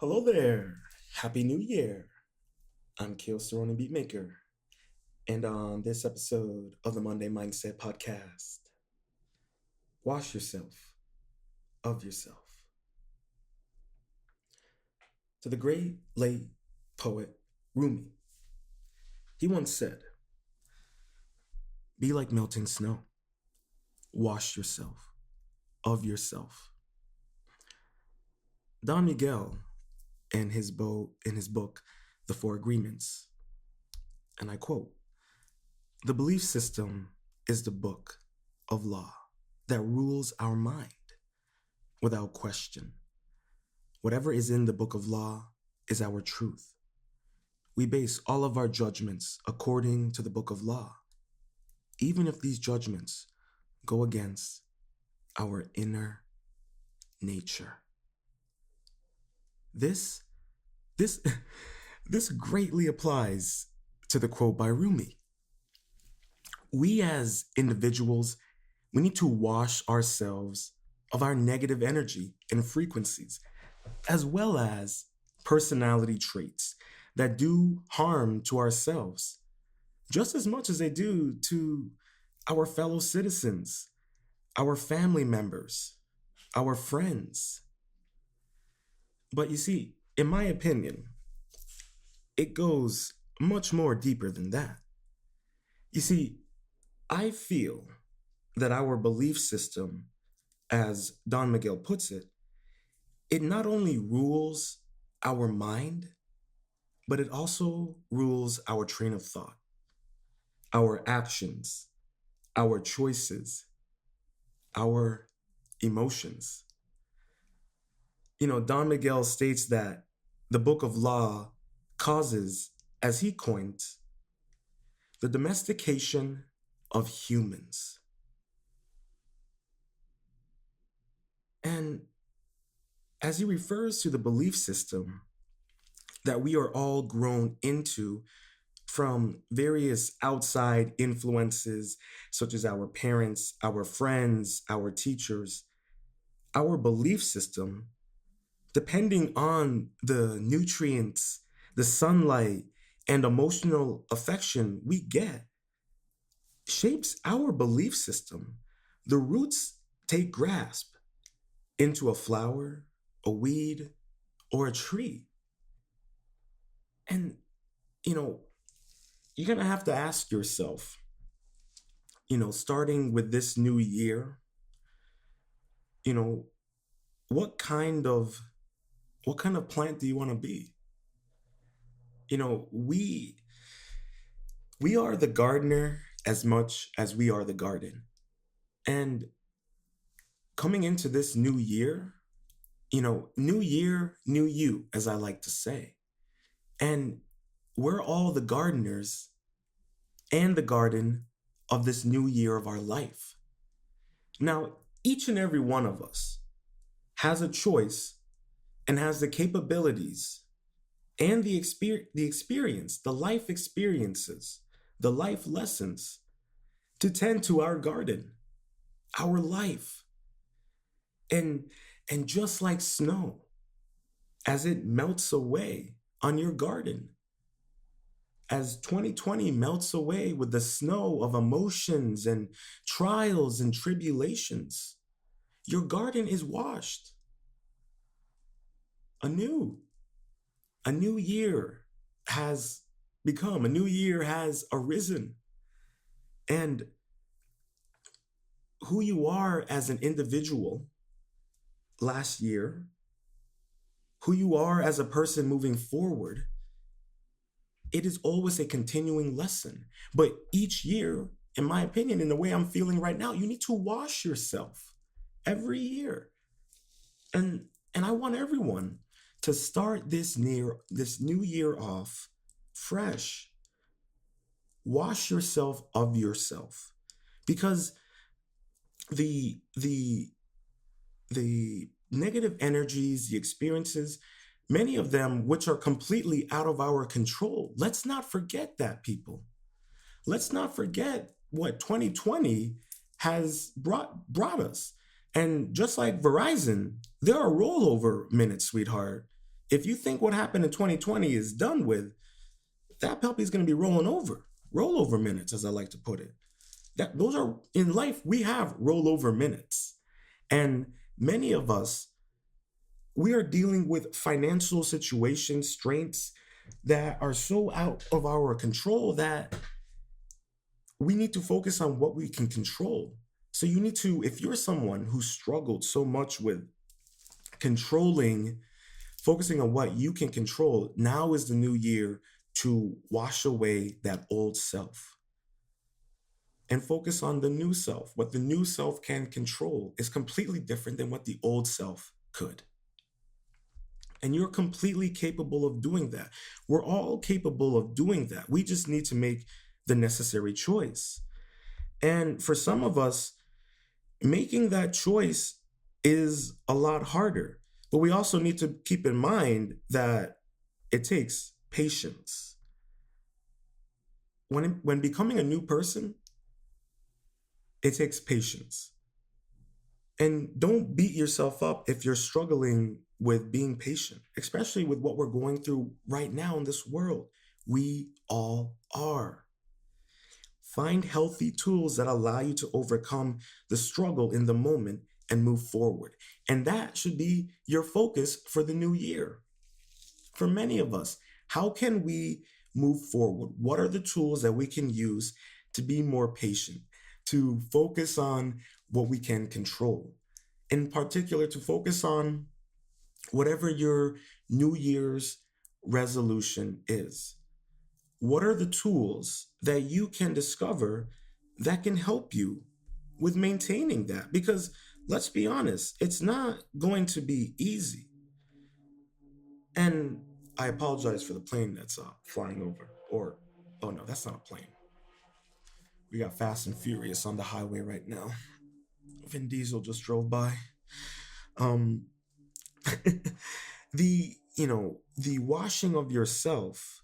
Hello there. Happy New Year. I'm Kale Cerrone Beatmaker. And on this episode of the Monday Mindset Podcast, wash yourself of yourself. To the great late poet Rumi, he once said, be like melting snow. Wash yourself of yourself. Don Miguel, in his book, The Four Agreements, and I quote, the belief system is the book of law that rules our mind without question. Whatever is in the book of law is our truth. We base all of our judgments according to the book of law, even if these judgments go against our inner nature. This, this, this greatly applies to the quote by Rumi. We as individuals, we need to wash ourselves of our negative energy and frequencies, as well as personality traits that do harm to ourselves, just as much as they do to our fellow citizens, our family members, our friends. But you see, in my opinion, it goes much more deeper than that. You see, I feel that our belief system, as Don Miguel puts it, it not only rules our mind, but it also rules our train of thought, our actions, our choices, our emotions. Don Miguel states that the book of law causes, as he coined, the domestication of humans. And as he refers to the belief system that we are all grown into from various outside influences, such as our parents, our friends, our teachers, our belief system, depending on the nutrients, the sunlight, and emotional affection we get, shapes our belief system. The roots take grasp into a flower, a weed, or a tree. And, you're going to have to ask yourself, starting with this new year, you know, what kind of plant do you want to be? We are the gardener as much as we are the garden. And coming into this new year, new year, new you, as I like to say. And we're all the gardeners and the garden of this new year of our life. Now, each and every one of us has a choice and has the capabilities and the experience, the life experiences, the life lessons to tend to our garden, our life. And just like snow, as it melts away on your garden, as 2020 melts away with the snow of emotions and trials and tribulations, your garden is washed anew. A new year has become, a new year has arisen. And who you are as an individual last year, who you are as a person moving forward, it is always a continuing lesson. But each year, in my opinion, in the way I'm feeling right now, you need to wash yourself every year. And I want everyone to start this new year off fresh. Wash yourself of yourself, because the negative energies, the experiences, many of them which are completely out of our control. Let's not forget that, people. Let's not forget what 2020 has brought us. And just like Verizon, there are rollover minutes, sweetheart. If you think what happened in 2020 is done with, that puppy is going to be rolling over. Rollover minutes, as I like to put it. That those are in life, we have rollover minutes. And many of us, we are dealing with financial situations, strengths that are so out of our control that we need to focus on what we can control. So you need to, if you're someone who struggled so much with controlling, focusing on what you can control, now is the new year to wash away that old self and focus on the new self. What the new self can control is completely different than what the old self could. And you're completely capable of doing that. We're all capable of doing that. We just need to make the necessary choice. And for some of us, making that choice is a lot harder. But we also need to keep in mind that it takes patience. When becoming a new person, it takes patience. And don't beat yourself up if you're struggling with being patient, especially with what we're going through right now in this world. We all are. Find healthy tools that allow you to overcome the struggle in the moment and move forward. And that should be your focus for the new year. For many of us, how can we move forward? What are the tools that we can use to be more patient, to focus on what we can control? In particular, to focus on whatever your New Year's resolution is. What are the tools that you can discover that can help you with maintaining that? Because let's be honest, it's not going to be easy. And I apologize for the plane that's flying over. Or, oh no, that's not a plane. We got Fast and Furious on the highway right now. Vin Diesel just drove by. Um, the washing of yourself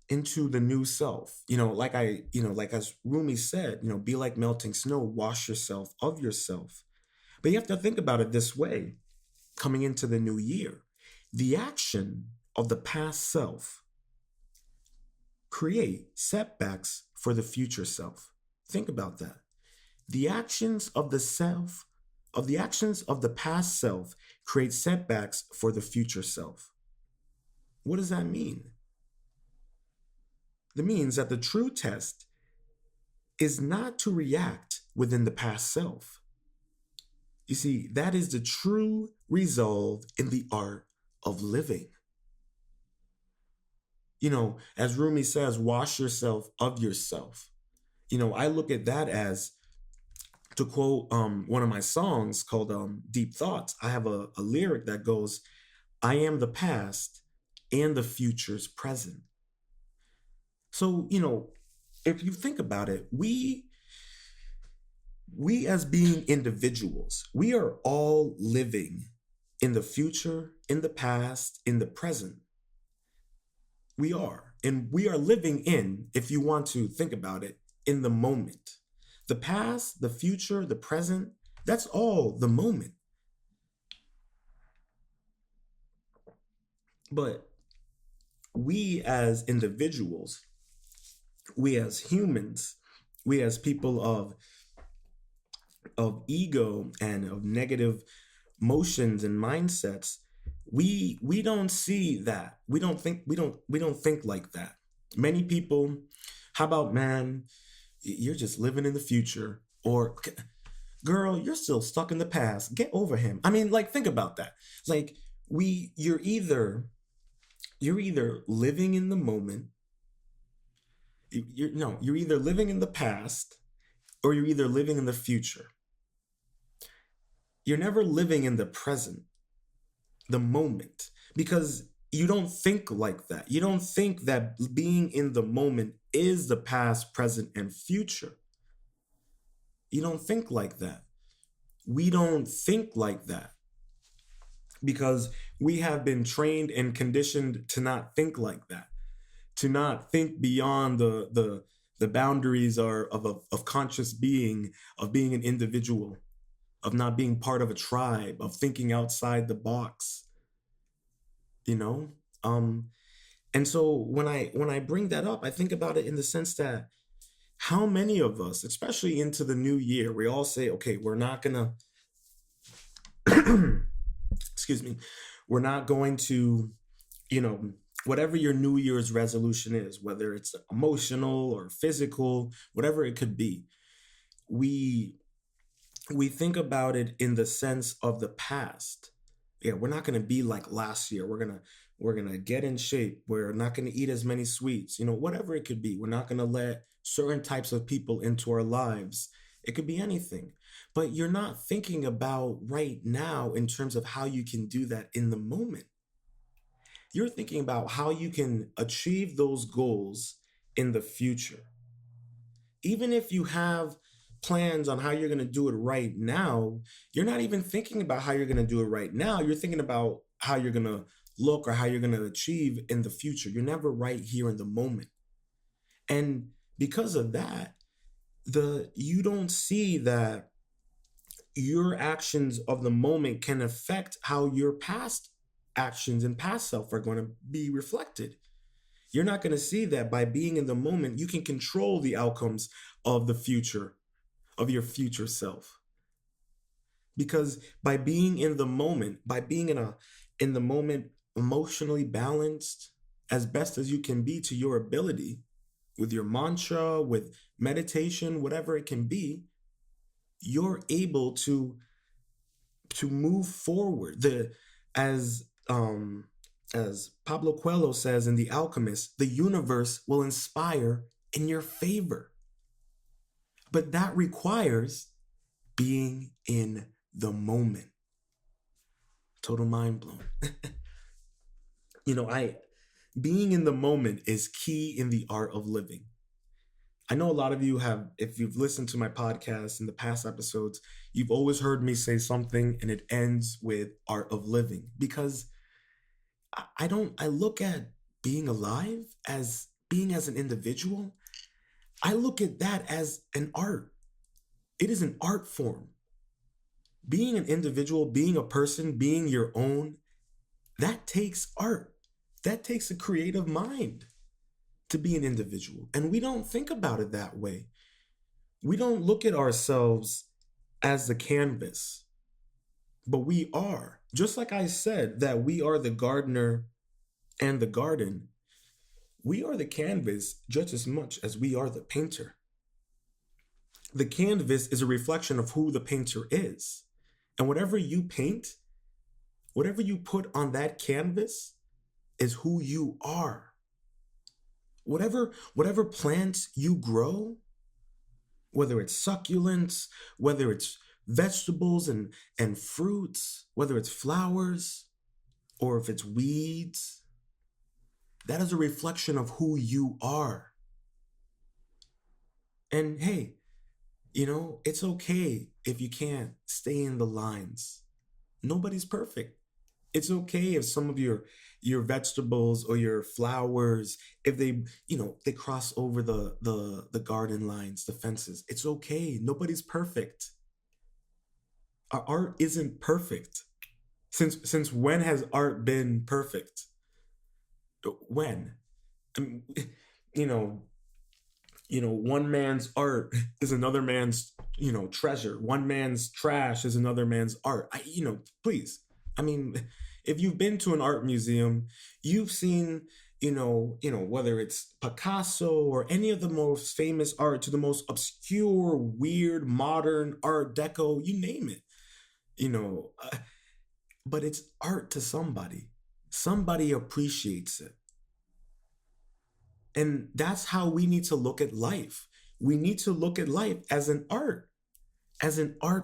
into the new self. Like as Rumi said, be like melting snow, wash yourself of yourself. But you have to think about it this way coming into the new year. The action of the past self create setbacks for the future self. Think about that. The actions of the actions of the past self create setbacks for the future self. What does that mean? That means that the true test is not to react within the past self. You see, that is the true resolve in the art of living. As Rumi says, wash yourself of yourself. I look at that as, to quote one of my songs called Deep Thoughts, I have a lyric that goes, I am the past and the future's present. So, if you think about it, we as being individuals, we are all living in the future, in the past, in the present. We are. And we are living in, if you want to think about it, in the moment. The past, the future, the present, that's all the moment. But we as individuals, we as humans, we as people of ego and of negative motions and mindsets, we don't see that. We don't think like that. Many people, how about, man, you're just living in the future, or girl, you're still stuck in the past. Get over him. I mean, like, think about that. Like, you're either living in the moment. You're either living in the past or you're either living in the future. You're never living in the present, the moment, because you don't think like that. You don't think that being in the moment is the past, present, and future. You don't think like that. We don't think like that because we have been trained and conditioned to not think like that, to not think beyond the boundaries of conscious being, of being an individual, of not being part of a tribe, of thinking outside the box. you know? Um, and so when I bring that up, I think about it in the sense that how many of us, especially into the new year, we all say, okay, we're not gonna excuse me, we're not going to, you know, whatever your New Year's resolution is, whether it's emotional or physical, whatever it could be, we we think about it in the sense of the past. Yeah, we're not going to be like last year. We're going to get in shape. We're not going to eat as many sweets, whatever it could be. We're not going to let certain types of people into our lives. It could be anything. But you're not thinking about right now in terms of how you can do that in the moment. You're thinking about how you can achieve those goals in the future. Even if you have plans on how you're going to do it right now, you're not even thinking about how you're going to do it right now. You're thinking about how you're going to look or how you're going to achieve in the future. You're never right here in the moment. And because of that, the you don't see that your actions of the moment can affect how your past actions and past self are going to be reflected. You're not going to see that by being in the moment, you can control the outcomes of the future, of your future self. Because by being in the moment, by being in the moment emotionally balanced as best as you can be to your ability, with your mantra, with meditation, whatever it can be, you're able to move forward. The as Pablo Coelho says in The Alchemist, the universe will inspire in your favor. But that requires being in the moment. Total mind blown. I being in the moment is key in the art of living. I know a lot of you have, if you've listened to my podcast in the past episodes, you've always heard me say something and it ends with art of living because I look at being alive as being as an individual. I look at that as an art. It is an art form. Being an individual, being a person, being your own, that takes art. That takes a creative mind to be an individual. And we don't think about it that way. We don't look at ourselves as the canvas, but we are. Just like I said, that we are the gardener and the garden, we are the canvas just as much as we are the painter. The canvas is a reflection of who the painter is. And whatever you paint, whatever you put on that canvas is who you are. Whatever plants you grow, whether it's succulents, whether it's vegetables and fruits, whether it's flowers or if it's weeds, that is a reflection of who you are. And hey, it's okay if you can't stay in the lines. Nobody's perfect. It's okay if some of your vegetables or your flowers, if they cross over the garden lines, the fences. It's okay. Nobody's perfect. Our art isn't perfect. Since when has art been perfect? When? I mean, you know, one man's art is another man's, treasure. One man's trash is another man's art. Please. I mean, if you've been to an art museum, you've seen, whether it's Picasso or any of the most famous art to the most obscure, weird, modern art deco, you name it, you know, uh, but it's art to somebody. Somebody appreciates it. And that's how we need to look at life. We need to look at life as an art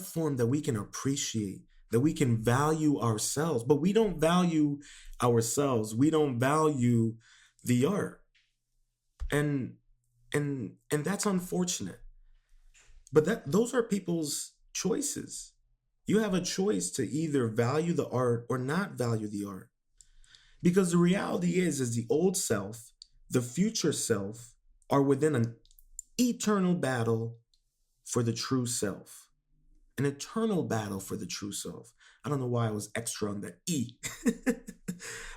form that we can appreciate, that we can value ourselves. But we don't value ourselves. We don't value the art. And and that's unfortunate. But those are people's choices. You have a choice to either value the art or not value the art. Because the reality is the old self, the future self are within an eternal battle for the true self. An eternal battle for the true self. I don't know why I was extra on that E.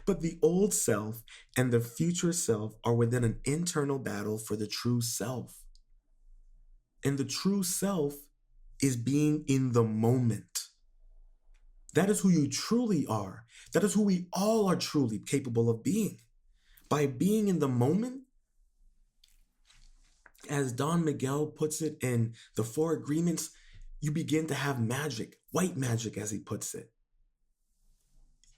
But the old self and the future self are within an internal battle for the true self. And the true self is being in the moment. That is who you truly are. That is who we all are truly capable of being. By being in the moment, as Don Miguel puts it in the Four Agreements, you begin to have magic, white magic, as he puts it.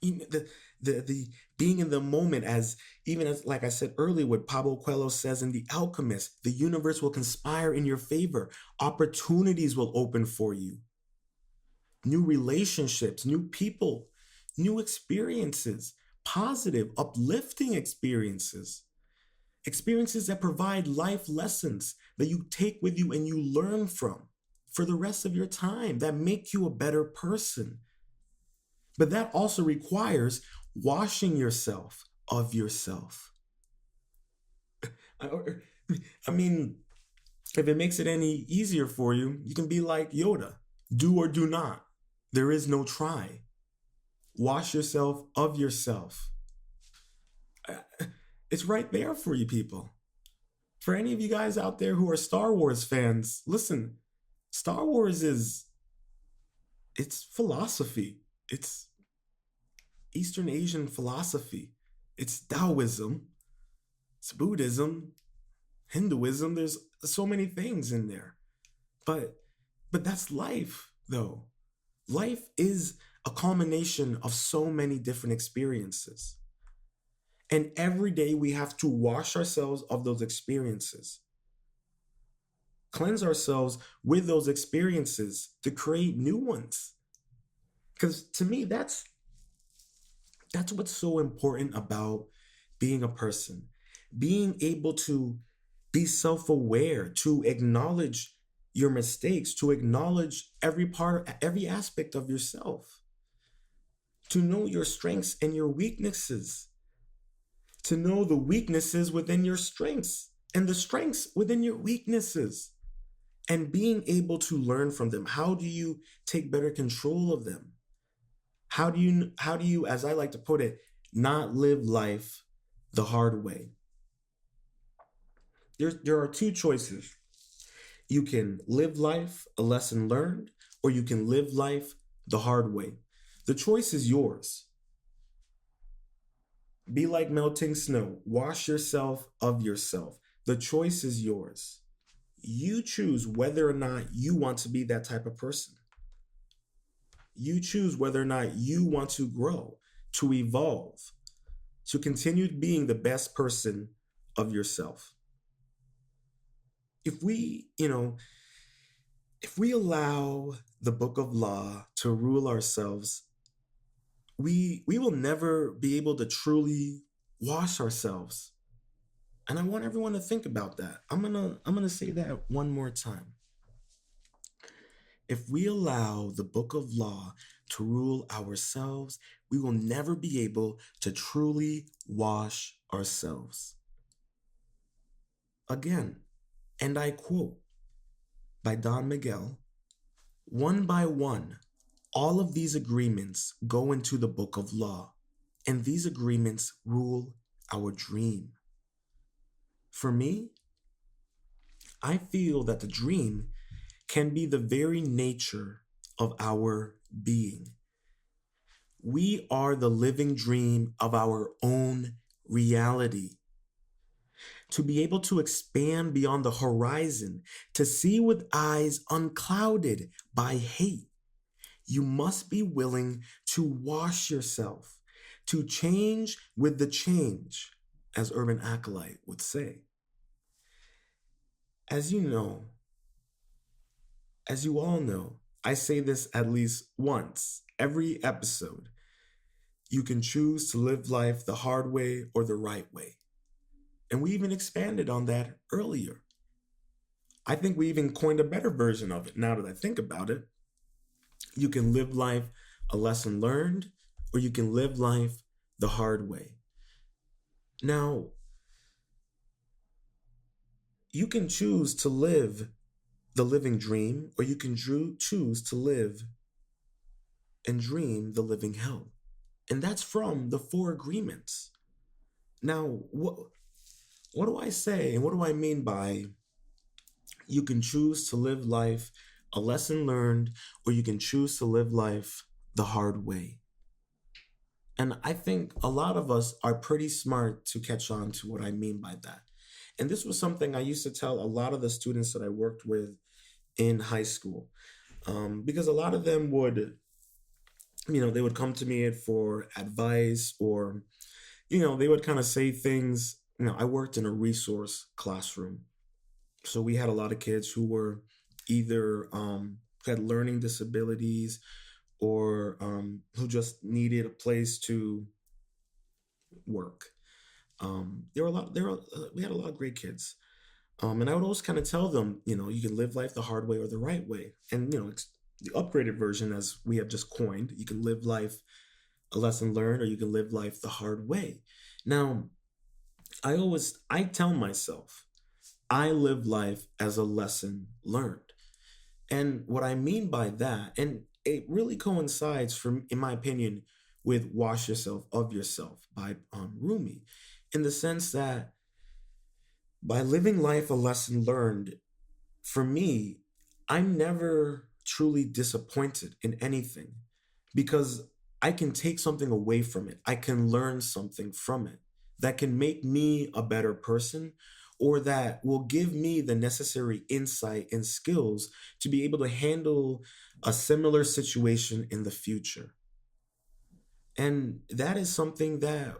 The being in the moment, as even as like I said earlier, what Pablo Coelho says in The Alchemist, the universe will conspire in your favor. Opportunities will open for you. New relationships, new people, new experiences, positive, uplifting experiences. Experiences that provide life lessons that you take with you and you learn from for the rest of your time, that make you a better person. But that also requires washing yourself of yourself. I, I mean, if it makes it any easier for you, you can be like Yoda: do or do not. There is no try. Wash yourself of yourself. It's right there for you people. For any of you guys out there who are Star Wars fans, listen, Star Wars it's philosophy. It's Eastern Asian philosophy. It's Taoism. It's Buddhism, Hinduism. There's so many things in there. But that's life, though. Life is a culmination of so many different experiences. And every day we have to wash ourselves of those experiences. Cleanse ourselves with those experiences to create new ones. Because to me, that's what's so important about being a person. Being able to be self-aware, to acknowledge your mistakes, to acknowledge every aspect of yourself, to know your strengths and your weaknesses, to know the weaknesses within your strengths and the strengths within your weaknesses, and being able to learn from them. How do you take better control of them? How do you, as I like to put it, not live life the hard way? There are two choices. You can live life a lesson learned, or you can live life the hard way. The choice is yours. Be like melting snow. Wash yourself of yourself. The choice is yours. You choose whether or not you want to be that type of person. You choose whether or not you want to grow, to evolve, to continue being the best person of yourself. If we, if we allow the book of law to rule ourselves, we will never be able to truly wash ourselves. And I want everyone to think about that. I'm gonna say that one more time. If we allow the book of law to rule ourselves, we will never be able to truly wash ourselves. Again, and I quote by Don Miguel, one by one, all of these agreements go into the book of law, and these agreements rule our dream. For me, I feel that the dream can be the very nature of our being. We are the living dream of our own reality. To be able to expand beyond the horizon, to see with eyes unclouded by hate, you must be willing to wash yourself, to change with the change, as Urban Acolyte would say. As you know, as you all know, I say this at least once every episode. You can choose to live life the hard way or the right way. And we even expanded on that earlier. I think we even coined a better version of it now that I think about it. You can live life a lesson learned, or you can live life the hard way. Now, you can choose to live the living dream, or you can choose to live and dream the living hell. And that's from the four agreements. Now, what do I say and what do I mean by you can choose to live life a lesson learned, or you can choose to live life the hard way? And I think a lot of us are pretty smart to catch on to what I mean by that. And this was something I used to tell a lot of the students that I worked with in high school, because a lot of them would, they would come to me for advice, or, they would kind of say things. I worked in a resource classroom. So we had a lot of kids who were either had learning disabilities, or who just needed a place to work. There were a lot. We had a lot of great kids, and I would always kind of tell them, you can live life the hard way or the right way, and it's the upgraded version, as we have just coined. You can live life a lesson learned, or you can live life the hard way. Now, I tell myself I live life as a lesson learned. And what I mean by that, and it really coincides, from, in my opinion, with Wash Yourself of Yourself by Rumi, in the sense that by living life a lesson learned, for me, I'm never truly disappointed in anything, because I can take something away from it. I can learn something from it that can make me a better person, or that will give me the necessary insight and skills to be able to handle a similar situation in the future. And that is something that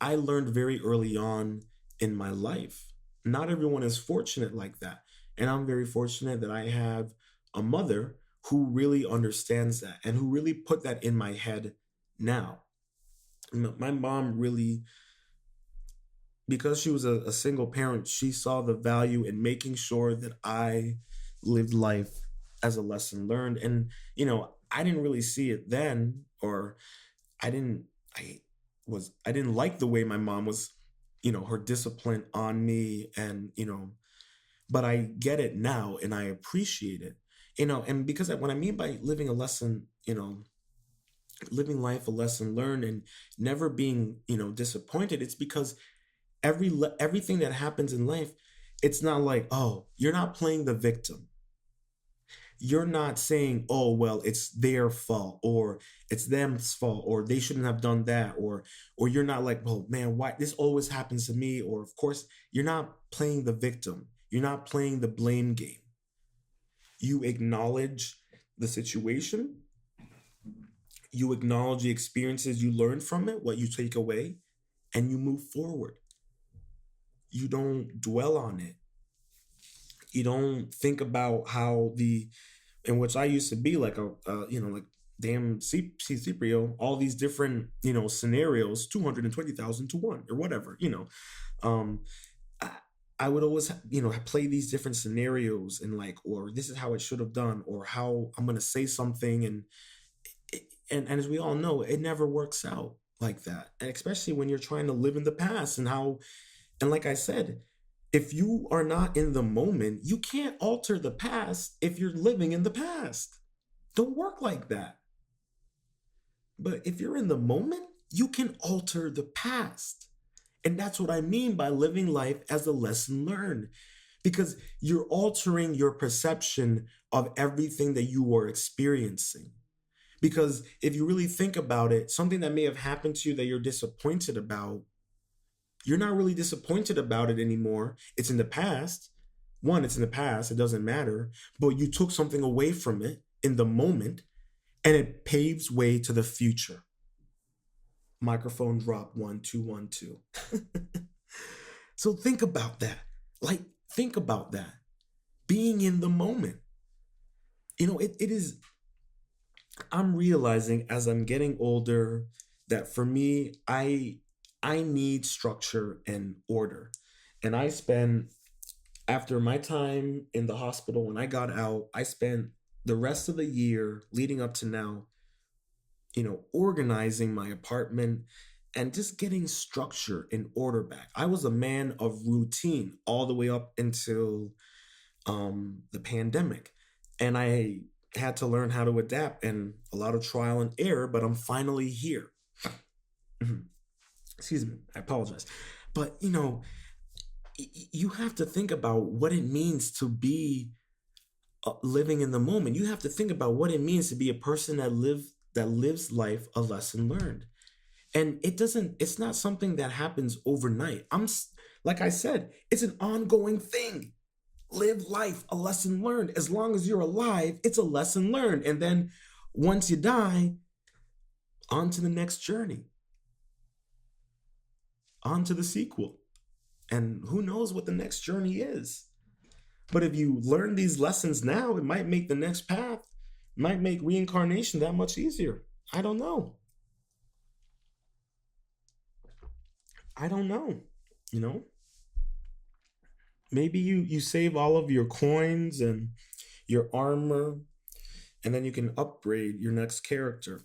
I learned very early on in my life. Not everyone is fortunate like that. And I'm very fortunate that I have a mother who really understands that and who really put that in my head now. My mom really, because she was a single parent, she saw the value in making sure that I lived life as a lesson learned. And, I didn't really see it then, or I didn't I didn't like the way my mom was, her discipline on me, and, but I get it now and I appreciate it. And because what I mean by living a lesson, living life a lesson learned, and never being, disappointed, it's because everything that happens in life, it's not like, oh, you're not playing the victim. You're not saying, oh, well, it's their fault, or it's them's fault, or they shouldn't have done that, or you're not like, well, man, why this always happens to me, or of course, you're not playing the victim. You're not playing the blame game. You acknowledge the situation, you acknowledge the experiences you learn from it, what you take away, and you move forward. You don't dwell on it. You don't think about how in which I used to be like like damn Ciprio, all these different, scenarios, 220,000 to one, or whatever, um, I, I would always, play these different scenarios, and like, or this is how it should have done, or how I'm going to say something. And as we all know, it never works out like that. And especially when you're trying to live in the past, and like I said, if you are not in the moment, you can't alter the past if you're living in the past. Don't work like that. But if you're in the moment, you can alter the past. And that's what I mean by living life as a lesson learned, because you're altering your perception of everything that you are experiencing. Because if you really think about it, something that may have happened to you that you're disappointed about, you're not really disappointed about it anymore. It's in the past. One, it's in the past. It doesn't matter. But you took something away from it in the moment, and it paves way to the future. Microphone drop 1 2 1 2. So think about that. Like, think about that. Being in the moment. It is, I'm realizing as I'm getting older that for me, I need structure and order. And I spend, after my time in the hospital, when I got out, I spent the rest of the year leading up to now, organizing my apartment and just getting structure and order back. I was a man of routine all the way up until the pandemic. And I had to learn how to adapt, and a lot of trial and error, but I'm finally here. excuse me, I apologize. But you have to think about what it means to be living in the moment. You have to think about what it means to be a person that lives life a lesson learned. And it's not something that happens overnight. Like I said, it's an ongoing thing. Live life a lesson learned. As long as you're alive, it's a lesson learned. And then once you die, on to the next journey, on to the sequel. And who knows what the next journey is. But if you learn these lessons now, it might make the next path, might make reincarnation that much easier. I don't know. I don't know. You know, maybe you save all of your coins and your armor, and then you can upgrade your next character.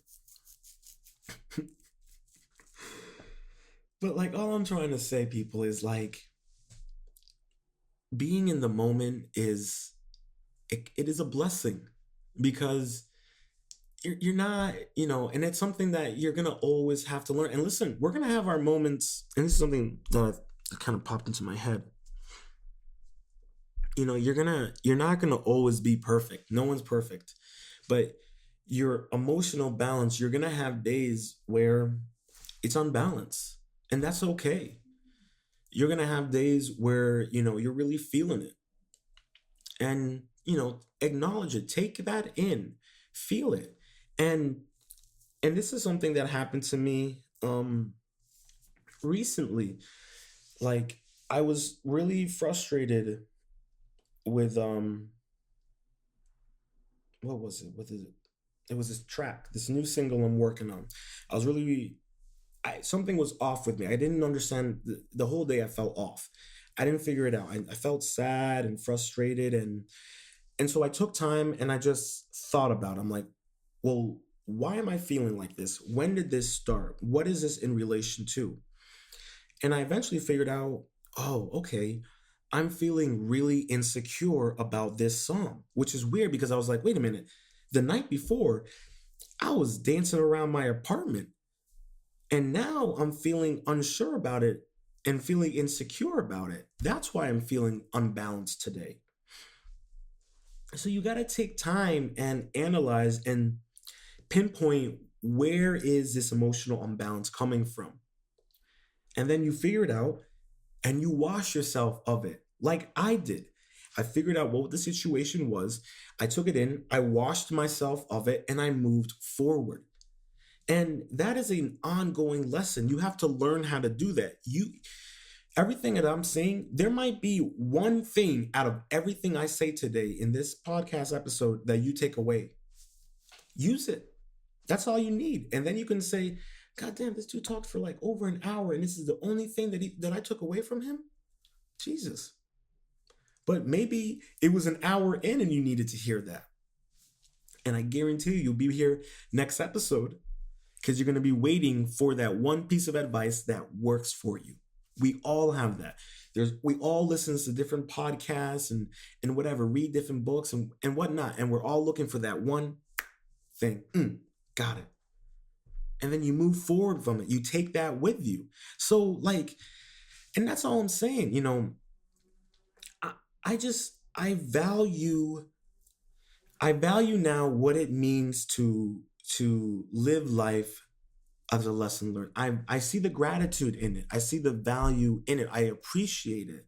But like all I'm trying to say, people, is like being in the moment it is a blessing because you're not, and it's something that you're gonna always have to learn. And listen, we're gonna have our moments, and this is something that kind of popped into my head. You're not gonna always be perfect. No one's perfect, but your emotional balance, you're gonna have days where it's unbalanced, and that's okay. You're gonna have days where you're really feeling it, and acknowledge it, take that in, feel it. And and this is something that happened to me recently. Like, I was really frustrated with what was it? What is it? It was this track, this new single I'm working on. I was really, something was off with me. I didn't understand the whole day. I felt off. I didn't figure it out. I felt sad and frustrated, and so I took time and I just thought about it. I'm like, well, why am I feeling like this? When did this start? What is this in relation to? And I eventually figured out, oh, okay, I'm feeling really insecure about this song, which is weird because I was like, wait a minute. The night before, I was dancing around my apartment, and now I'm feeling unsure about it and feeling insecure about it. That's why I'm feeling unbalanced today. So you got to take time and analyze and pinpoint, where is this emotional imbalance coming from? And then you figure it out and you wash yourself of it, like I did. I figured out what the situation was. I took it in, I washed myself of it, and I moved forward. And that is an ongoing lesson. You have to learn how to do that. Everything that I'm saying, there might be one thing out of everything I say today in this podcast episode that you take away. Use it. That's all you need. And then you can say, God damn, this dude talked for like over an hour, and this is the only thing that I took away from him? Jesus. But maybe it was an hour in and you needed to hear that. And I guarantee you'll be here next episode because you're going to be waiting for that one piece of advice that works for you. We all have that. We all listen to different podcasts and whatever, read different books and whatnot. And we're all looking for that one thing. Got it. And then you move forward from it. You take that with you. So like, and that's all I'm saying. I, I value now what it means to live life as a lesson learned. I see the gratitude in it. I see the value in it. I appreciate it.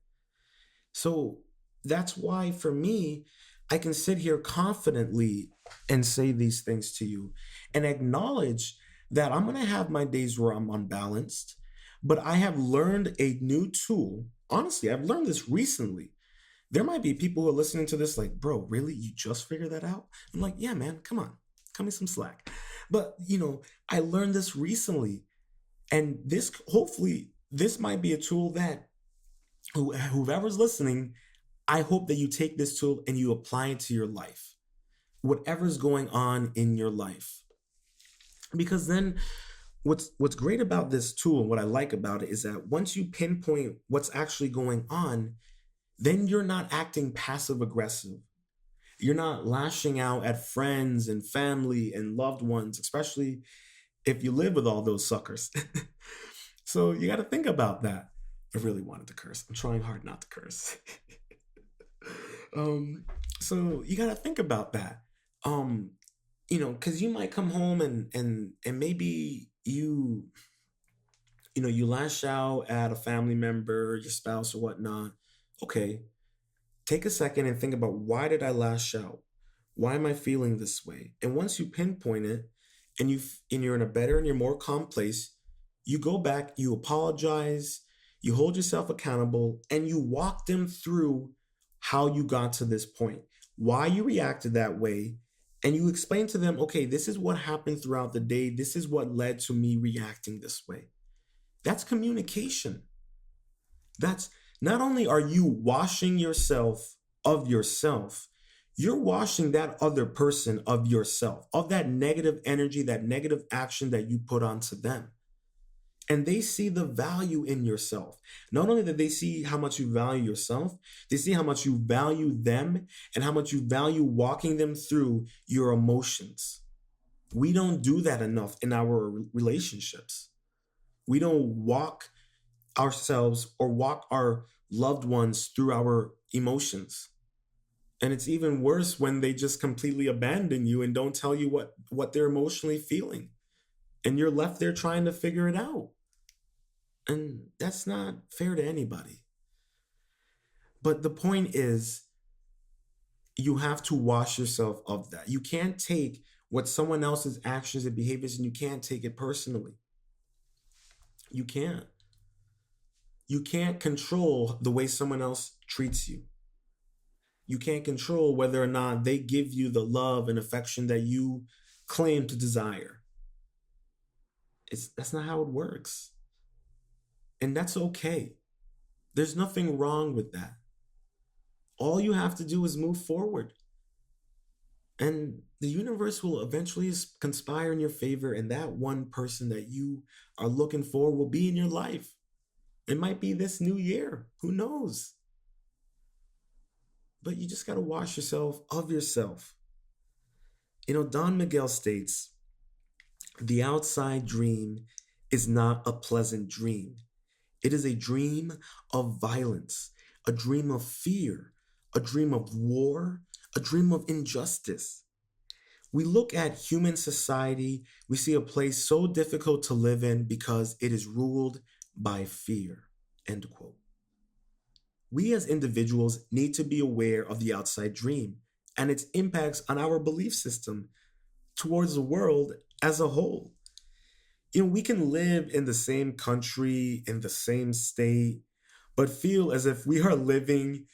So that's why for me, I can sit here confidently and say these things to you and acknowledge that I'm going to have my days where I'm unbalanced, but I have learned a new tool. Honestly, I've learned this recently. There might be people who are listening to this like, bro, really? You just figured that out? I'm like, yeah, man, come on, cut me some slack. But, I learned this recently. And hopefully, this might be a tool that whoever's listening, I hope that you take this tool and you apply it to your life, whatever's going on in your life. Because then what's great about this tool and what I like about it is that once you pinpoint what's actually going on, then you're not acting passive aggressive. You're not lashing out at friends and family and loved ones, especially if you live with all those suckers. So you got to think about that. I really wanted to curse. I'm trying hard not to curse. um, so you got to think about that. Um, because you might come home and maybe you lash out at a family member, your spouse or whatnot. Okay, take a second and think about, why did I lash out? Why am I feeling this way? And once you pinpoint it, and you're in a better and you're more calm place, you go back, you apologize, you hold yourself accountable, and you walk them through how you got to this point, why you reacted that way, and you explain to them, okay, this is what happened throughout the day. This is what led to me reacting this way. That's communication. That's not only are you washing yourself of yourself, you're washing that other person of yourself, of that negative energy, that negative action that you put onto them. And they see the value in yourself. Not only that they see how much you value yourself, they see how much you value them and how much you value walking them through your emotions. We don't do that enough in our relationships. We don't walk ourselves or walk our loved ones through our emotions. And it's even worse when they just completely abandon you and don't tell you what they're emotionally feeling. And you're left there trying to figure it out. And that's not fair to anybody. But the point is, you have to wash yourself of that. You can't take what someone else's actions and behaviors and you can't take it personally. You can't. You can't control the way someone else treats you. You can't control whether or not they give you the love and affection that you claim to desire. That's not how it works. And that's okay. There's nothing wrong with that. All you have to do is move forward. And the universe will eventually conspire in your favor, and that one person that you are looking for will be in your life. It might be this new year. Who knows? But you just got to wash yourself of yourself. Don Miguel states, the outside dream is not a pleasant dream. It is a dream of violence, a dream of fear, a dream of war, a dream of injustice. We look at human society, we see a place so difficult to live in because it is ruled by fear. End quote. We as individuals need to be aware of the outside dream and its impacts on our belief system towards the world as a whole. We can live in the same country, in the same state, but feel as if we are living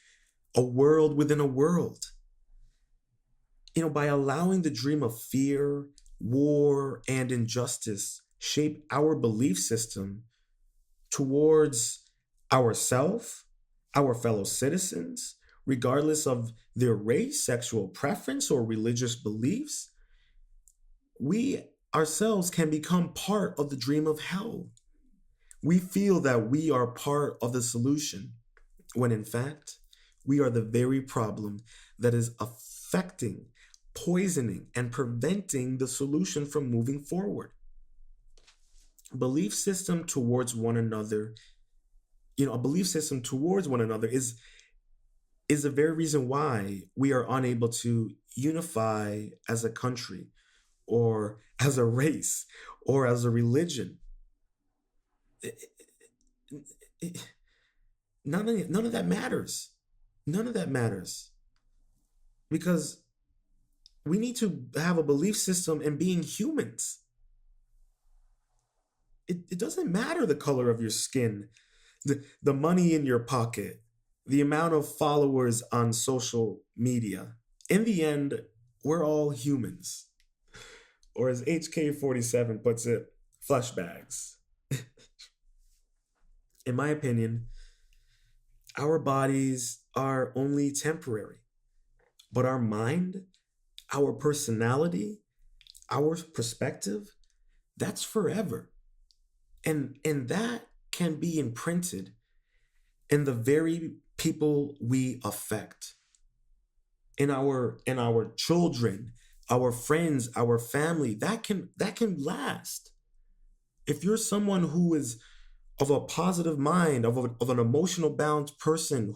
a world within a world. By allowing the dream of fear, war, and injustice shape our belief system towards ourselves, our fellow citizens, regardless of their race, sexual preference, or religious beliefs, we ourselves can become part of the dream of hell. We feel that we are part of the solution, when in fact, we are the very problem that is affecting, poisoning, and preventing the solution from moving forward. Belief system towards one another, a belief system towards one another is the very reason why we are unable to unify as a country or as a race or as a religion. None of that matters. None of that matters. Because we need to have a belief system in being humans. It doesn't matter the color of your skin, the money in your pocket, the amount of followers on social media. In the end, we're all humans. Or as HK47 puts it, flesh bags. In my opinion, our bodies are only temporary, but our mind, our personality, our perspective, that's forever. And that can be imprinted in the very people we affect, in our children, our friends, our family. That can last. If you're someone who is of a positive mind, of an emotional balanced person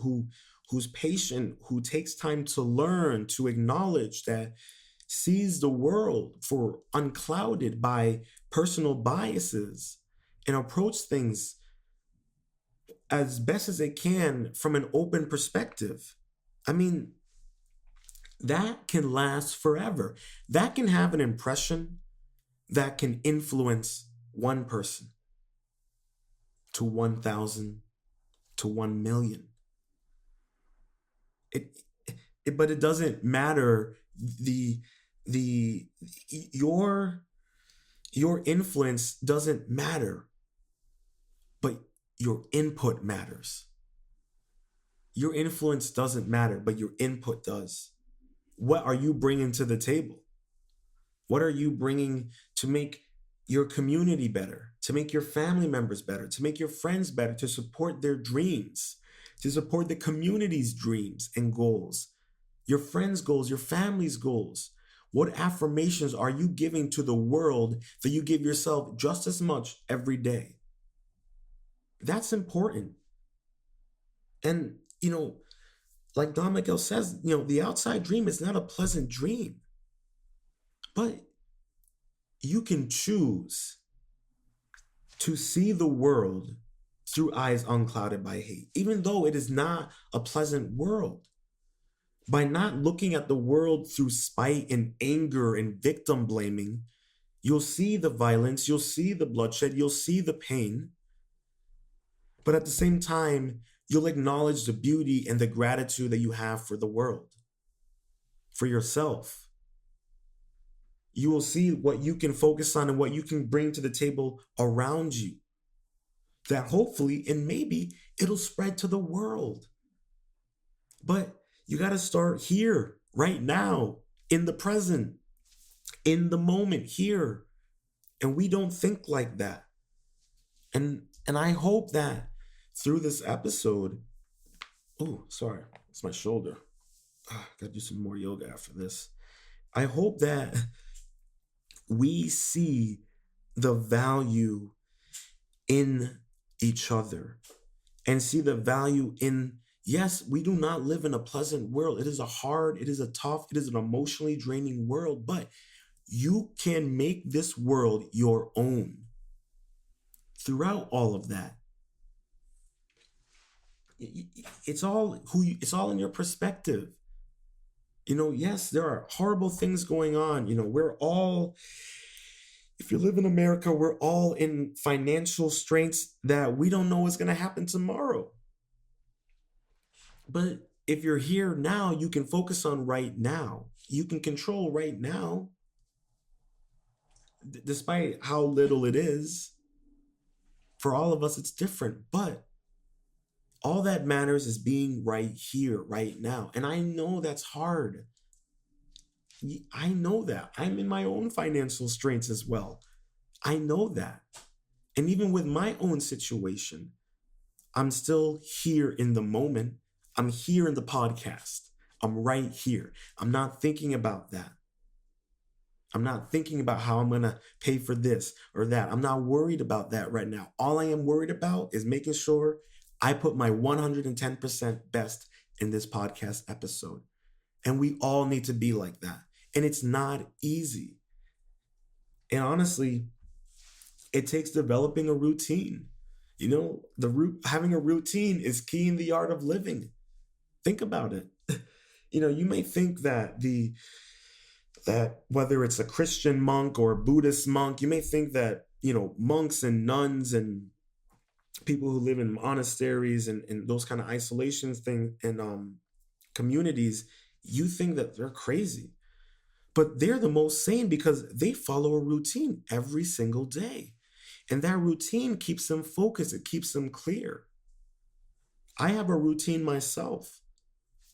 who's patient, who takes time to learn, to acknowledge that, sees the world for unclouded by personal biases, and approach things as best as it can from an open perspective. I mean, that can last forever. That can have an impression that can influence one person to 1,000 to 1 million. It, but it doesn't matter. The your your influence doesn't matter, but your input matters. Your influence doesn't matter, but your input does. What are you bringing to the table? What are you bringing to make your community better, to make your family members better, to make your friends better, to support their dreams, to support the community's dreams and goals, your friends' goals, your family's goals? What affirmations are you giving to the world that you give yourself just as much every day? That's important. And, like Don Miguel says, the outside dream is not a pleasant dream, but you can choose to see the world through eyes unclouded by hate, even though it is not a pleasant world. By not looking at the world through spite and anger and victim blaming, you'll see the violence, you'll see the bloodshed, you'll see the pain. But at the same time, you'll acknowledge the beauty and the gratitude that you have for the world, for yourself. You will see what you can focus on and what you can bring to the table around you. That hopefully and maybe it'll spread to the world. But you got to start here, right now, in the present, in the moment, here. And we don't think like that. And I hope that through this episode, oh, sorry, it's my shoulder. Gotta do some more yoga after this. I hope that we see the value in each other and see the value in, yes, we do not live in a pleasant world. It is a hard, it is a tough, it is an emotionally draining world, but you can make this world your own throughout all of that. It's all in your perspective. Yes, there are horrible things going on. We're all, if you live in America, we're all in financial straits that we don't know what's going to happen tomorrow. But if you're here now, you can focus on right now. You can control right now, despite how little it is. For all of us, it's different. But all that matters is being right here, right now. And I know that's hard. I know that. I'm in my own financial straits as well. I know that. And even with my own situation, I'm still here in the moment. I'm here in the podcast. I'm right here. I'm not thinking about that. I'm not thinking about how I'm going to pay for this or that. I'm not worried about that right now. All I am worried about is making sure I put my 110% best in this podcast episode. And we all need to be like that. And it's not easy. And honestly, it takes developing a routine. Having a routine is key in the art of living. Think about it. You may think that whether it's a Christian monk or a Buddhist monk, you may think that, monks and nuns and people who live in monasteries and those kind of isolations thing and communities, you think that they're crazy. But they're the most sane because they follow a routine every single day. And that routine keeps them focused. It keeps them clear. I have a routine myself.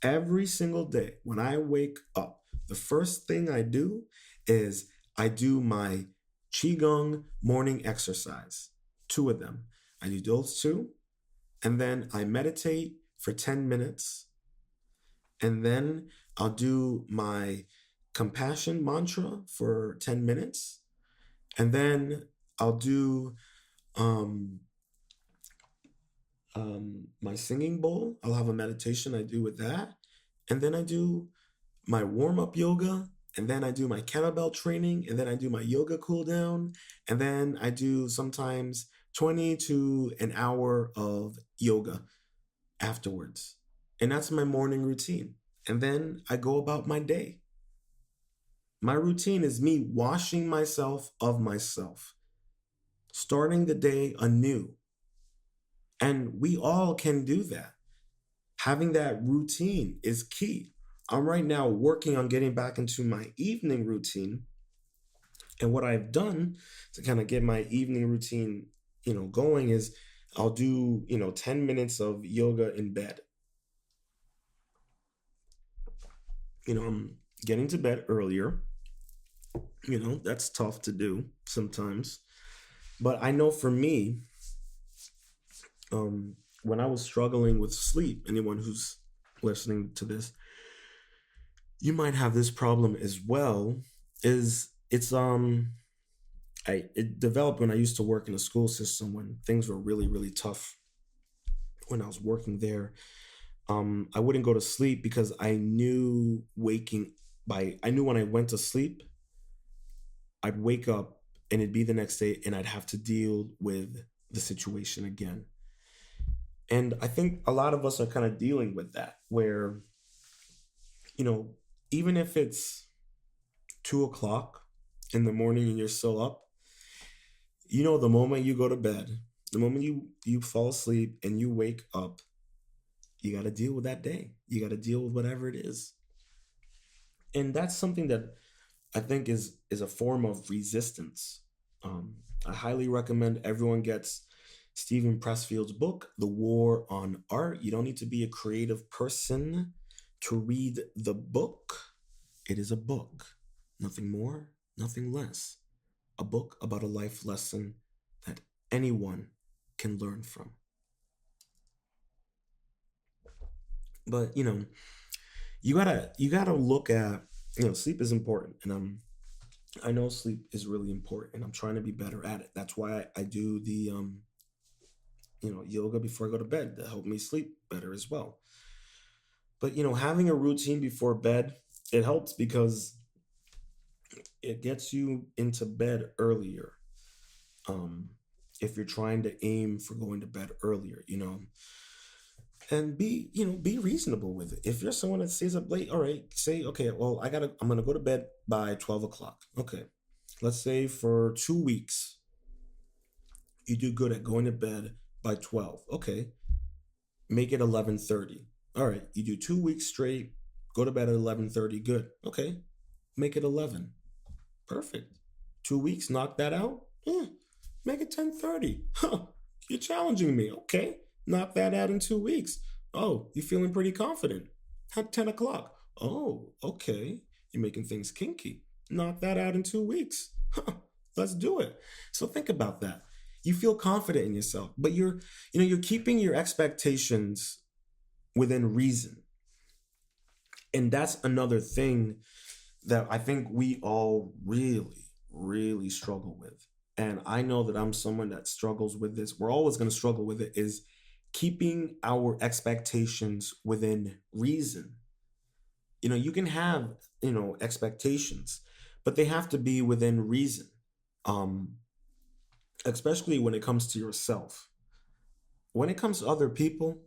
Every single day when I wake up, the first thing I do is I do my Qigong morning exercise, 2 of them. I do those 2, and then I meditate for 10 minutes, and then I'll do my compassion mantra for 10 minutes, and then I'll do Um, my singing bowl, I'll have a meditation I do with that. And then I do my warm up yoga. And then I do my kettlebell training. And then I do my yoga cool down. And then I do sometimes 20 to an hour of yoga afterwards. And that's my morning routine. And then I go about my day. My routine is me washing myself of myself, starting the day anew. And we all can do that. Having that routine is key. I'm right now working on getting back into my evening routine. And what I've done to kind of get my evening routine, going is I'll do, 10 minutes of yoga in bed. I'm getting to bed earlier. That's tough to do sometimes. But I know for me, when I was struggling with sleep, anyone who's listening to this, you might have this problem as well. Is it's it developed when I used to work in a school system when things were really really tough when I was working there. I wouldn't go to sleep because I knew when I went to sleep, I'd wake up and it'd be the next day and I'd have to deal with the situation again. And I think a lot of us are kind of dealing with that, where, you know, even if it's 2 o'clock in the morning and you're still up, the moment you go to bed, the moment you fall asleep and you wake up, you got to deal with that day. You got to deal with whatever it is. And that's something that I think is a form of resistance. I highly recommend everyone gets Stephen Pressfield's book, The War on Art. You don't need to be a creative person to read the book. It is a book, nothing more, nothing less. A book about a life lesson that anyone can learn from. But you gotta look at, sleep is important, and I know sleep is really important, and I'm trying to be better at it. That's why I do the yoga before I go to bed to help me sleep better as well. But having a routine before bed, it helps because it gets you into bed earlier. Um, if you're trying to aim for going to bed earlier, and be reasonable with it. If you're someone that stays up late, all right, say, okay, well, I'm gonna go to bed by 12 o'clock. Okay, let's say for 2 weeks you do good at going to bed by 12. Okay, make it 11:30. All right, you do 2 weeks straight, go to bed at 11:30. Good. Okay, make it 11. Perfect. 2 weeks, knock that out. Yeah, make it 10:30. Huh, you're challenging me. Okay, knock that out in 2 weeks. Oh, you're feeling pretty confident. At 10 o'clock. Oh, okay. You're making things kinky. Knock that out in 2 weeks. Huh, let's do it. So think about that. You feel confident in yourself, but you're keeping your expectations within reason. And that's another thing that I think we all really, really struggle with. And I know that I'm someone that struggles with this. We're always going to struggle with it, is keeping our expectations within reason. You can have, expectations, but they have to be within reason. Um, Especially when it comes to yourself. When it comes to other people,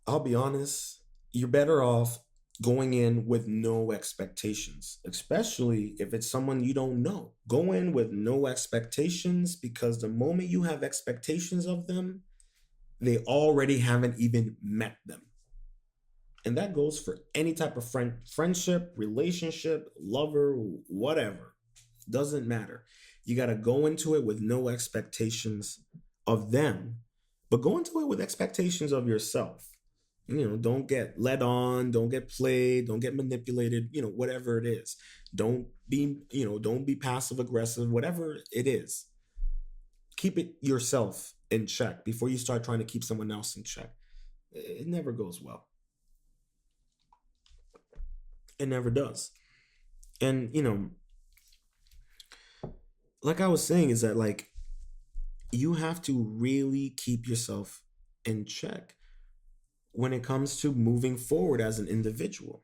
I'll be honest, you're better off going in with no expectations, especially if it's someone you don't know. Go in with no expectations, because the moment you have expectations of them, they already haven't even met them. And that goes for any type of friendship, relationship, lover, whatever. Doesn't matter. You got to go into it with no expectations of them, but go into it with expectations of yourself. Don't get led on, don't get played, don't get manipulated, whatever it is. Don't be passive aggressive, whatever it is. Keep it yourself in check before you start trying to keep someone else in check. It never goes well. It never does. And like I was saying, is that, like, You have to really keep yourself in check when it comes to moving forward as an individual.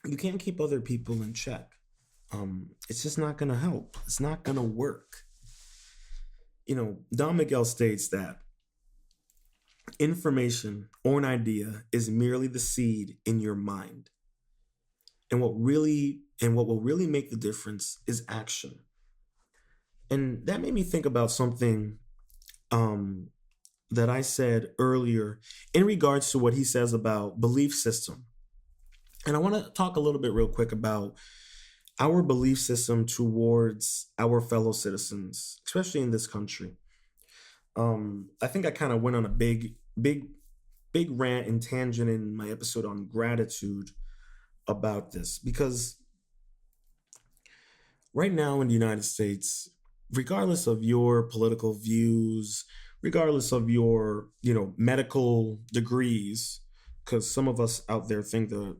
You can't keep other people in check. It's just not going to help. It's not going to work. Don Miguel states that information or an idea is merely the seed in your mind. And what will really make the difference is action. And that made me think about something um, that I said earlier in regards to what he says about belief system. And I want to talk a little bit real quick about our belief system towards our fellow citizens, especially in this country. I think I kind of went on a big rant and tangent in my episode on gratitude about this because right now in the United States, regardless of your political views, regardless of your, medical degrees, because some of us out there think that,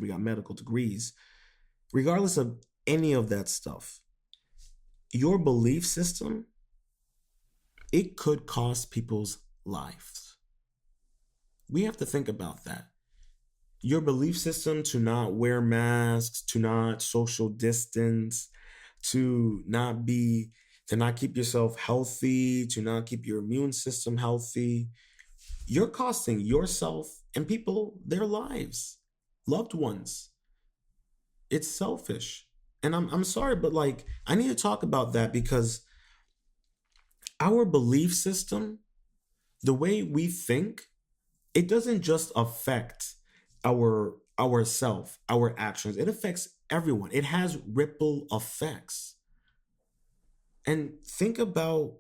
we got medical degrees, regardless of any of that stuff, your belief system, it could cost people's lives. We have to think about that. Your belief system to not wear masks, to not social distance, to not keep yourself healthy, to not keep your immune system healthy, you're costing yourself and people their lives, loved ones. It's selfish. And I'm sorry, but like I need to talk about that because our belief system, the way we think, it doesn't just affect our actions. It affects everyone. It has ripple effects. And think about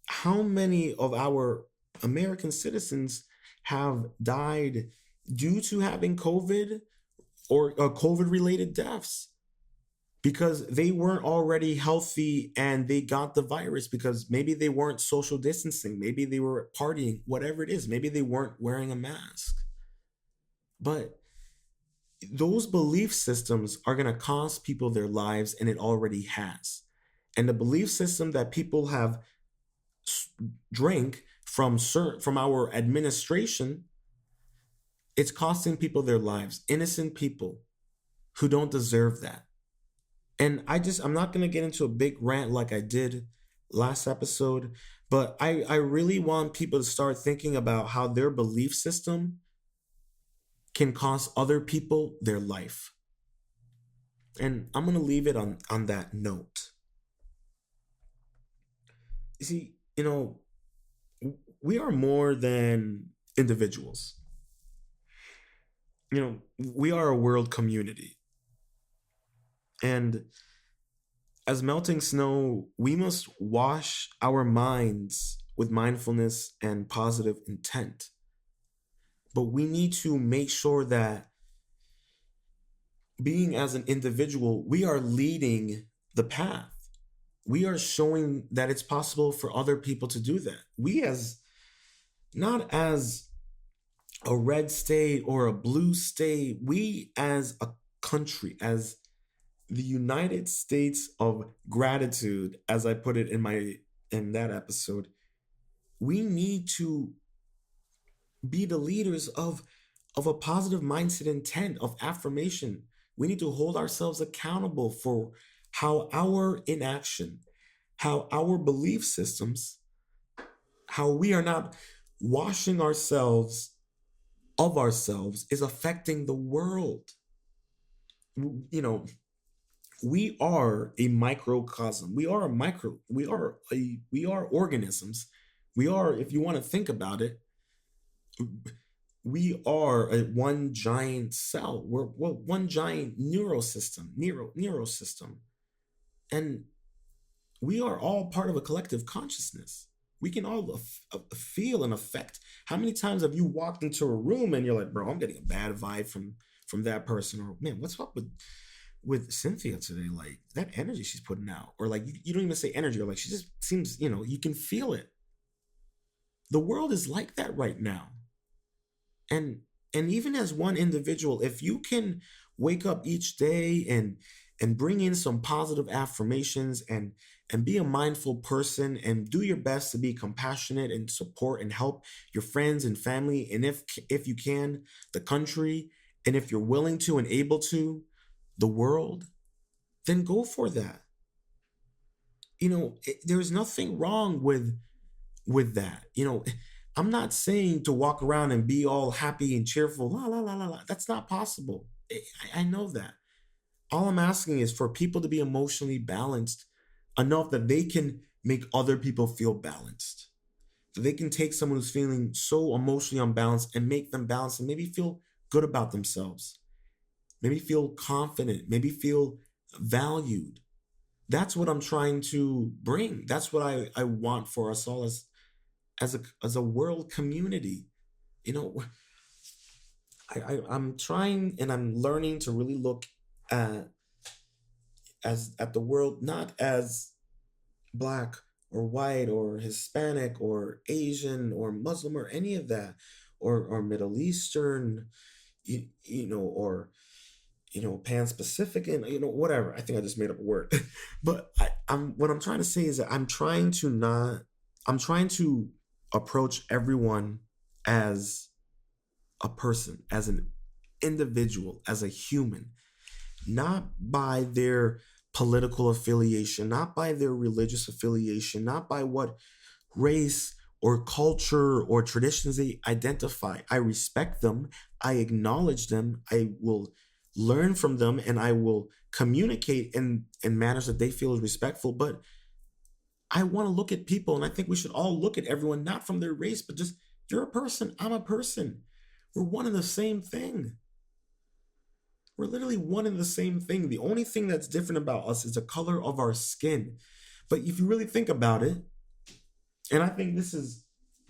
how many of our American citizens have died due to having COVID or COVID related deaths because they weren't already healthy and they got the virus because maybe they weren't social distancing, maybe they were partying, whatever it is, maybe they weren't wearing a mask. But those belief systems are going to cost people their lives, and it already has. And the belief system that people have drank from our administration, it's costing people their lives, innocent people who don't deserve that. And I'm not going to get into a big rant like I did last episode, but I really want people to start thinking about how their belief system can cost other people their life. And I'm going to leave it on that note. You see, we are more than individuals. We are a world community. And as melting snow, we must wash our minds with mindfulness and positive intent. But we need to make sure that being as an individual, we are leading the path. We are showing that it's possible for other people to do that. We as not as a red state or a blue state, we as a country, as the United States of gratitude, as I put it in that episode, we need to be the leaders of a positive mindset intent of affirmation. We need to hold ourselves accountable for how our inaction, how our belief systems, how we are not washing ourselves of ourselves is affecting the world. We are a microcosm. We are organisms. We are, if you want to think about it, we are one giant cell. We're one giant neurosystem. And we are all part of a collective consciousness. We can all feel and affect. How many times have you walked into a room and you're like, bro, I'm getting a bad vibe from that person, or man, what's up with Cynthia today? Like that energy she's putting out, or like you don't even say energy, or like she just seems, you can feel it. The world is like that right now. And even as one individual, if you can wake up each day and bring in some positive affirmations and be a mindful person and do your best to be compassionate and support and help your friends and family, and if you can, the country, and if you're willing to and able to, the world, then go for that. There's nothing wrong with that. I'm not saying to walk around and be all happy and cheerful, la la la la la. That's not possible. I know that. All I'm asking is for people to be emotionally balanced enough that they can make other people feel balanced. That they can take someone who's feeling so emotionally unbalanced and make them balanced and maybe feel good about themselves. Maybe feel confident, maybe feel valued. That's what I'm trying to bring. That's what I want for us all as a world community. You know, I'm trying and I'm learning to really look at at the world not as black or white or Hispanic or Asian or Muslim or any of that, or Middle Eastern, or Pan-Pacific, and whatever. I think I just made up a word. But I'm what I'm trying to say is that I'm trying to approach everyone as a person, as an individual, as a human, not by their political affiliation, not by their religious affiliation, not by what race or culture or traditions they identify. I respect them. I acknowledge them. I will learn from them, and I will communicate in manners that they feel is respectful. But I want to look at people, and I think we should all look at everyone not from their race, but just you're a person, I'm a person. We're one and the same thing. We're literally one and the same thing. The only thing that's different about us is the color of our skin. But if you really think about it, and I think this is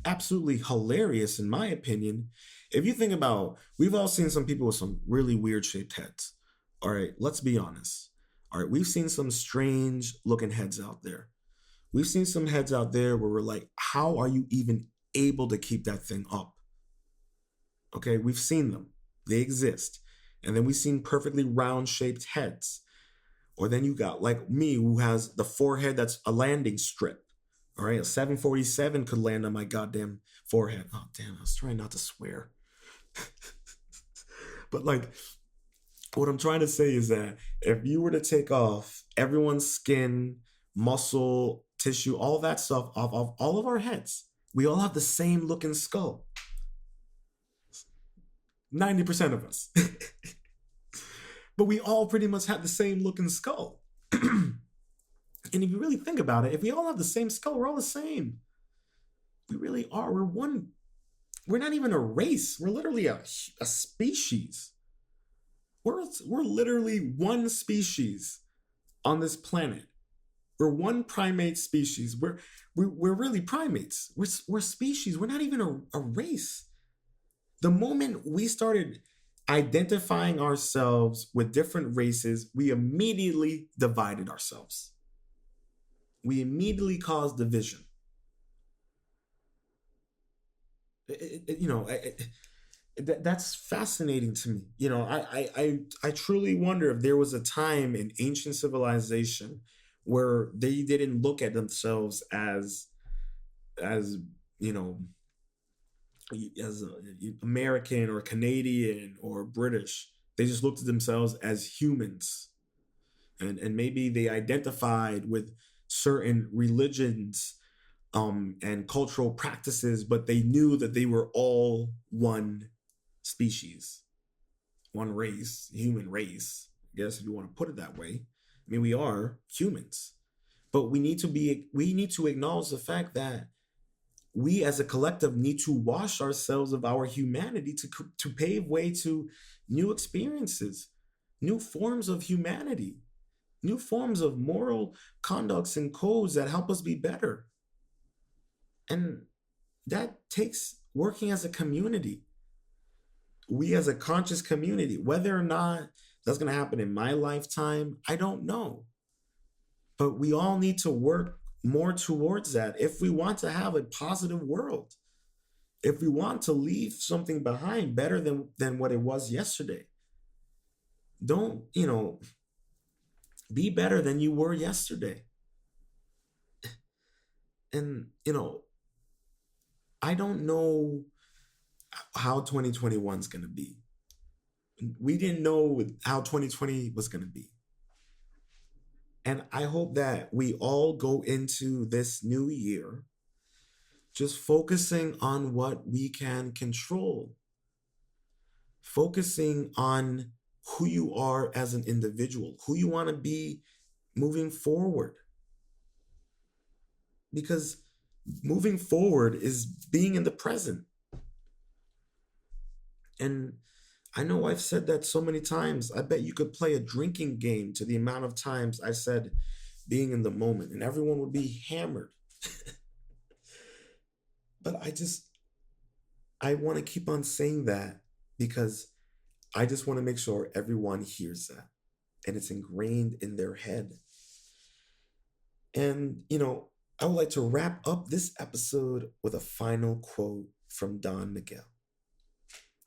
absolutely hilarious in my opinion, if you think about, we've all seen some people with some really weird shaped heads. All right, let's be honest. All right, we've seen some strange looking heads out there. We've seen some heads out there where we're like, how are you even able to keep that thing up? Okay, we've seen them. They exist. And then we've seen perfectly round shaped heads. Or then you got like me, who has the forehead that's a landing strip. All right, a 747 could land on my goddamn forehead. Oh, damn, I was trying not to swear. But like, what I'm trying to say is that if you were to take off everyone's skin, muscle, tissue, all that stuff off of all of our heads, we all have the same looking skull. 90% of us. But we all pretty much have the same looking skull. And if you really think about it, if we all have the same skull, we're all the same. We really are. We're one. We're not even a race. We're literally a species. We're literally one species on this planet. We're one primate species. We're really primates. We're species. We're not even a race. The moment we started identifying ourselves with different races, we immediately divided ourselves. We immediately caused division. That's fascinating to me. I truly wonder if there was a time in ancient civilization where they didn't look at themselves as you know as American or Canadian or British. They just looked at themselves as humans, and maybe they identified with certain religions and cultural practices, but they knew that they were all one species, one race, human race. I guess if you want to put it that way. I mean, we are humans, but we need to acknowledge the fact that we as a collective need to wash ourselves of our humanity to pave way to new experiences, new forms of humanity, new forms of moral conducts and codes that help us be better. And that takes working as a community. We as a conscious community, whether or not that's going to happen in my lifetime, I don't know. But we all need to work more towards that if we want to have a positive world. If we want to leave something behind better than what it was yesterday. Don't, Be better than you were yesterday. And, I don't know how 2021 is going to be. We didn't know how 2020 was going to be. And I hope that we all go into this new year just focusing on what we can control, focusing on who you are as an individual, who you want to be moving forward. Because moving forward is being in the present. And I know I've said that so many times. I bet you could play a drinking game to the amount of times I said being in the moment, and everyone would be hammered. But I want to keep on saying that because I just want to make sure everyone hears that and it's ingrained in their head. And, I would like to wrap up this episode with a final quote from Don Miguel.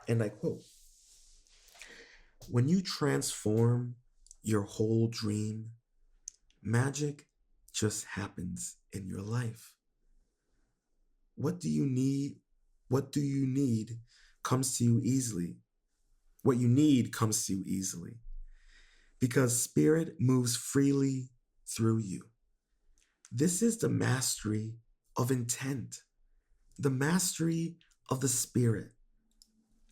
And I quote, "When you transform your whole dream, magic just happens in your life. What do you need? What do you need comes to you easily. What you need comes to you easily because spirit moves freely through you. This is the mastery of intent, the mastery of the spirit,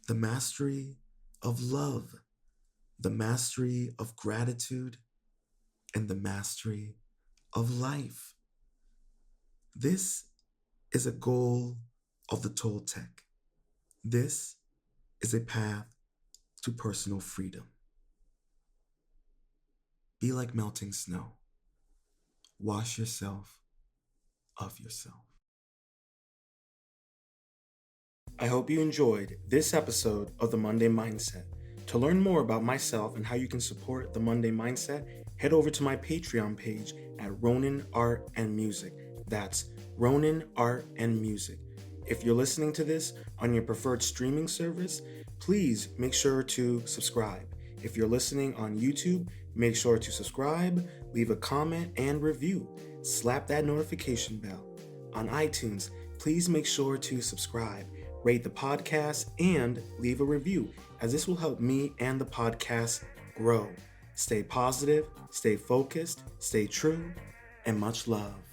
the mastery of love, the mastery of gratitude, and the mastery of life. This is a goal of the Toltec. This is a path to personal freedom. Be like melting snow. Wash yourself of yourself." I hope you enjoyed this episode of The Monday Mindset. To learn more about myself and how you can support The Monday Mindset, head over to my Patreon page at Ronin Art and Music. That's Ronin Art and Music. If you're listening to this on your preferred streaming service, please make sure to subscribe. If you're listening on YouTube, make sure to subscribe, leave a comment, and review. Slap that notification bell. On iTunes, please make sure to subscribe, rate the podcast, and leave a review, as this will help me and the podcast grow. Stay positive, stay focused, stay true, and much love.